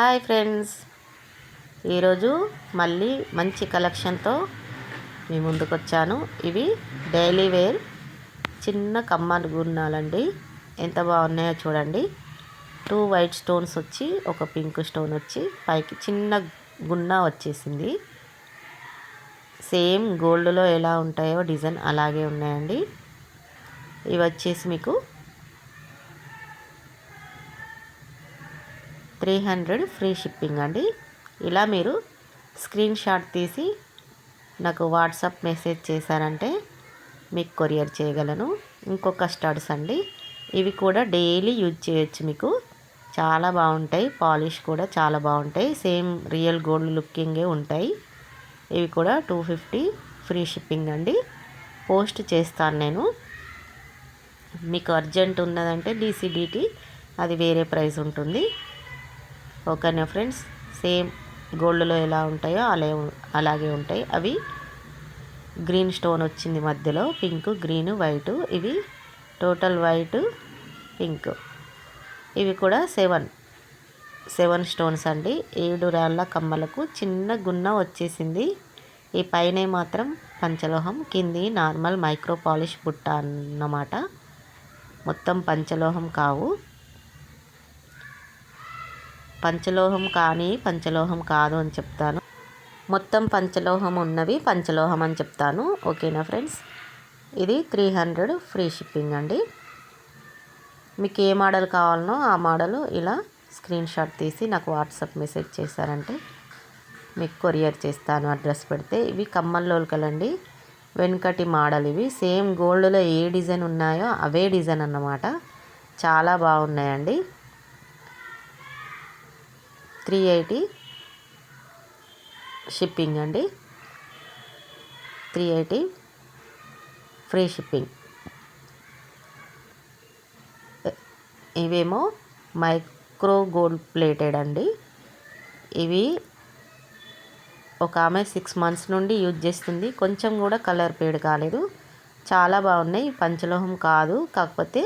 Hi friends, ఈరోజు మళ్ళీ మంచి కలెక్షన్తో మీ ముందుకు వచ్చాను. ఇవి డైలీ వేర్ చిన్న కమ్మలు గున్నాలండి. ఎంత బాగున్నాయో చూడండి. 2 వైట్ స్టోన్స్ వచ్చి ఒక పింక్ స్టోన్ వచ్చి పైకి చిన్న గున్న వచ్చేసింది. సేమ్ గోల్డ్లో ఎలా ఉంటాయో డిజైన్ అలాగే ఉన్నాయండి. ఇవి వచ్చేసి మీకు 300 ఫ్రీ షిప్పింగ్ అండి. ఇలా మీరు స్క్రీన్ షాట్ తీసి నాకు వాట్సాప్ మెసేజ్ చేశారంటే మీకు కొరియర్ చేయగలను. ఇంకొక స్టడ్స్ అండి, ఇవి కూడా డైలీ యూజ్ చేయొచ్చు. మీకు చాలా బాగుంటాయి, పాలిష్ కూడా చాలా బాగుంటాయి. సేమ్ రియల్ గోల్డ్ లుకింగే ఉంటాయి. ఇవి కూడా 250 ఫ్రీ షిప్పింగ్ అండి. పోస్ట్ చేస్తాను నేను. మీకు అర్జెంట్ ఉన్నదంటే DCDT అది వేరే ప్రైస్ ఉంటుంది. ఓకేనా ఫ్రెండ్స్, సేమ్ గోల్డ్లో ఎలా ఉంటాయో అలాగే ఉంటాయి. అవి గ్రీన్ స్టోన్ వచ్చింది మధ్యలో, పింక్ గ్రీన్ వైట్. ఇవి టోటల్ వైట్ పింక్. ఇవి కూడా 7 స్టోన్స్ అండి. 7 రాళ్ళ కమ్మలకు చిన్న గున్న వచ్చేసింది. ఈ పైన మాత్రం పంచలోహం, కింది నార్మల్ మైక్రో పాలిష్ బుట్ట అన్నమాట. మొత్తం పంచలోహం కావు. పంచలోహం కానీ పంచలోహం కాదు అని చెప్తాను. మొత్తం పంచలోహం ఉన్నవి పంచలోహం అని చెప్తాను. ఓకేనా ఫ్రెండ్స్, ఇది 300 ఫ్రీ షిప్పింగ్ అండి. మీకు ఏ మోడల్ కావాలనో ఆ మోడల్ ఇలా స్క్రీన్ షాట్ తీసి నాకు వాట్సాప్ మెసేజ్ చేశారంటే మీకు కొరియర్ చేస్తాను. అడ్రస్ పెడితే. ఇవి కమ్మల్లోకలండి, వెనుకటి మోడల్. ఇవి సేమ్ గోల్డ్లో ఏ డిజైన్ ఉన్నాయో అవే డిజైన్ అన్నమాట. చాలా బాగున్నాయండి. 380 షిప్పింగ్ అండి. 380 ఫ్రీ షిప్పింగ్. ఇవేమో మైక్రో గోల్డ్ ప్లేటెడ్ అండి. ఇవి ఒక ఆమె 6 మంత్స్ నుండి యూజ్ చేస్తుంది. కొంచెం కూడా కలర్ ఫేడ్ కాలేదు. చాలా బాగున్నాయి. పంచలోహం కాదు, కాకపోతే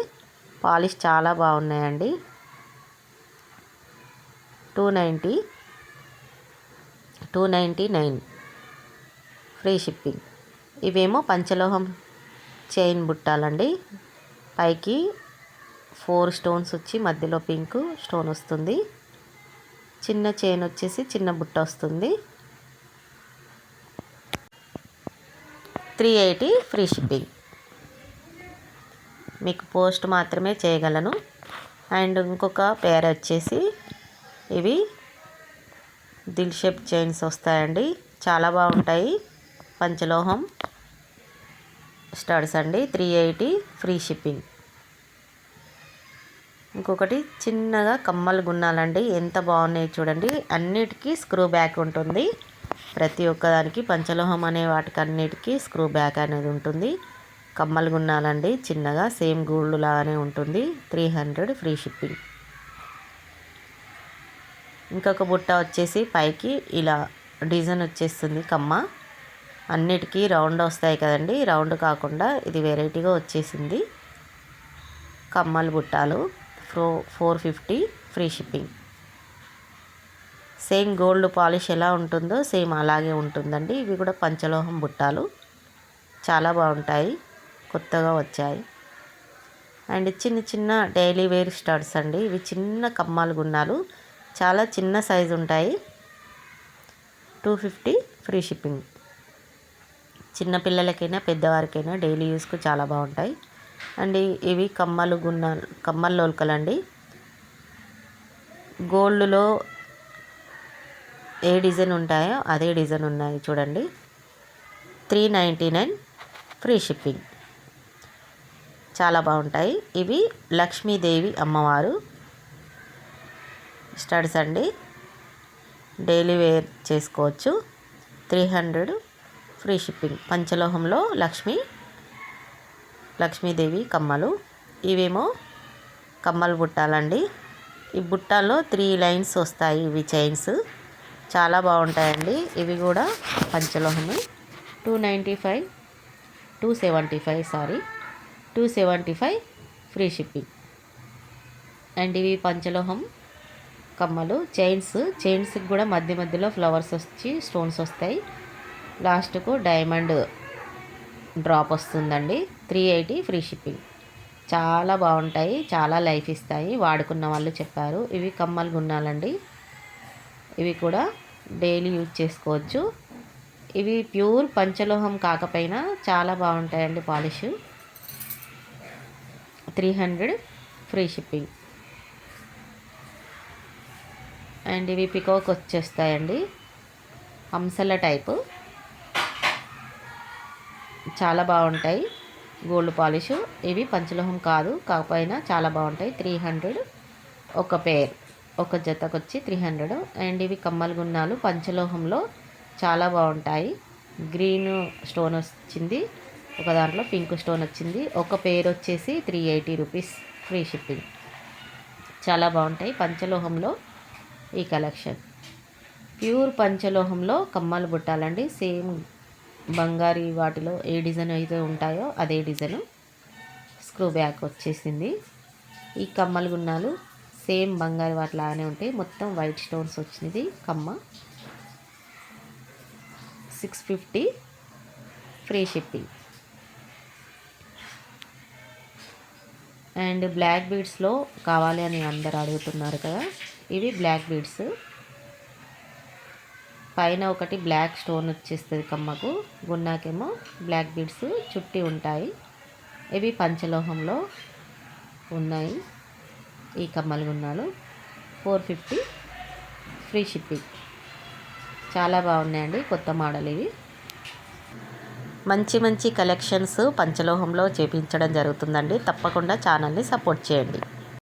పాలిష్ చాలా బాగున్నాయండి. 299 ఫ్రీ షిప్పింగ్. ఇవేమో పంచలోహం చైన్ బుట్టాలండి. పైకి 4 స్టోన్స్ వచ్చి మధ్యలో పింక్ స్టోన్ వస్తుంది. చిన్న చైన్ వచ్చేసి చిన్న బుట్ట వస్తుంది. 380 ఫ్రీ షిప్పింగ్. మీకు పోస్ట్ మాత్రమే చేయగలను. అండ్ ఇంకొక పేర్ వచ్చేసి ఇవి దిల్ షేప్ చైన్స్ వస్తాయండి. చాలా బాగుంటాయి. పంచలోహం స్టడ్స్ అండి. 380 ఫ్రీ షిప్పింగ్. ఇంకొకటి చిన్నగా కమ్మలు గున్నాలండి. ఎంత బాగున్నాయి చూడండి. అన్నిటికీ స్క్రూ బ్యాక్ ఉంటుంది. ప్రతి ఒక్కదానికి పంచలోహం అనే వాటికి అన్నిటికీ స్క్రూ బ్యాక్ అనేది ఉంటుంది. కమ్మలు గున్నాలండి. చిన్నగా సేమ్ గోల్డ్ లాగానే ఉంటుంది. 300 ఫ్రీ షిప్పింగ్. ఇంకొక బుట్ట వచ్చేసి పైకి ఇలా డిజైన్ వచ్చేస్తుంది కమ్మ. అన్నిటికీ రౌండ్ వస్తాయి కదండి. రౌండ్ కాకుండా ఇది వెరైటీగా వచ్చేసింది. కమ్మలు బుట్టాలు 450 free shipping. Same gold polish ఎలా ఉంటుందో సేమ్ అలాగే ఉంటుందండి. ఇవి కూడా పంచలోహం బుట్టాలు చాలా బాగుంటాయి. కొత్తగా వచ్చాయి. అండ్ చిన్న చిన్న డైలీ వేర్ స్టడ్స్ అండి. ఇవి చిన్న కమ్మాలు గున్నాలు, చాలా చిన్న సైజు ఉంటాయి. 250 ఫ్రీ షిప్పింగ్. చిన్నపిల్లలకైనా పెద్దవారికైనా డైలీ యూస్కు చాలా బాగుంటాయి. అండ్ ఇవి కమ్మలు లోల్కలండి. గోల్డ్లో ఏ డిజైన్ ఉంటాయో అదే డిజైన్ ఉన్నాయి చూడండి. 399 ఫ్రీ షిప్పింగ్. చాలా బాగుంటాయి. ఇవి లక్ష్మీదేవి అమ్మవారు స్టడ్స్ అండి. డైలీ వేర్ చేసుకోవచ్చు. 300 ఫ్రీ షిప్పింగ్. పంచలోహంలో లక్ష్మీదేవి కమ్మలు. ఇవేమో కమ్మలు బుట్టాలండి. ఈ బుట్టాల్లో 3 లైన్స్ వస్తాయి. ఇవి చైన్స్ చాలా బాగుంటాయండి. ఇవి కూడా పంచలోహమే. 275 ఫ్రీ షిప్పింగ్. అండ్ ఇవి పంచలోహం కమ్మలు. చైన్స్కి కూడా మధ్య మధ్యలో ఫ్లవర్స్ వచ్చి స్టోన్స్ వస్తాయి. లాస్ట్కు డైమండ్ డ్రాప్ వస్తుందండి. 380 ఫ్రీ షిప్పింగ్. చాలా బాగుంటాయి, చాలా లైఫ్ ఇస్తాయి. వాడుకున్న వాళ్ళు చెప్పారు. ఇవి కమ్మలు గున్నాలండి. ఇవి కూడా డైలీ యూజ్ చేసుకోవచ్చు. ఇవి ప్యూర్ పంచలోహం కాకపోయినా చాలా బాగుంటాయండి పాలిష్. 300 free shipping. అండ్ ఇవి పికాక్ వచ్చేస్తాయండి, హంసల టైపు. చాలా బాగుంటాయి, గోల్డ్ పాలిష్. ఇవి పంచలోహం కాదు కాకపోయినా చాలా బాగుంటాయి. 300 ఒక పేర్, ఒక జతకు వచ్చి 300. అండ్ ఇవి కమ్మలు గున్నాలు పంచలోహంలో చాలా బాగుంటాయి. గ్రీన్ స్టోన్ వచ్చింది, ఒక దాంట్లో పింక్ స్టోన్ వచ్చింది. ఒక పేర్ వచ్చేసి 380 రూపీస్ ఫ్రీ షిప్పింగ్. చాలా బాగుంటాయి పంచలోహంలో ఈ కలెక్షన్. ప్యూర్ పంచలోహంలో కమ్మలు బుట్టాలండి. సేమ్ బంగారీ వాటిలో ఏ డిజైన్ అయితే ఉంటాయో అదే డిజైను. స్క్రూ బ్యాక్ వచ్చేసింది. ఈ కమ్మలు గున్నాలు సేమ్ బంగారు వాటిలాగానే ఉంటాయి. మొత్తం వైట్ స్టోన్స్ వచ్చినది కమ్మ. 650 ఫ్రీ షిప్పింగ్. అండ్ బ్లాక్ బీడ్స్లో కావాలి అని అందరు అడుగుతున్నారు కదా, ఇవి బ్లాక్ బీడ్స్. పైన ఒకటి బ్లాక్ స్టోన్ వచ్చేస్తుంది కమ్మకు, గున్నాకేమో బ్లాక్ బీడ్స్ చుట్టి ఉంటాయి. ఇవి పంచలోహంలో ఉన్నాయి ఈ కమ్మలు గున్నాలు. 450 ఫ్రీ షిప్పింగ్. చాలా బాగున్నాయండి, కొత్త మోడల్ ఇవి. మంచి మంచి కలెక్షన్స్ పంచలోహంలో చేపించడం జరుగుతుందండి. తప్పకుండా ఛానల్ని సపోర్ట్ చేయండి.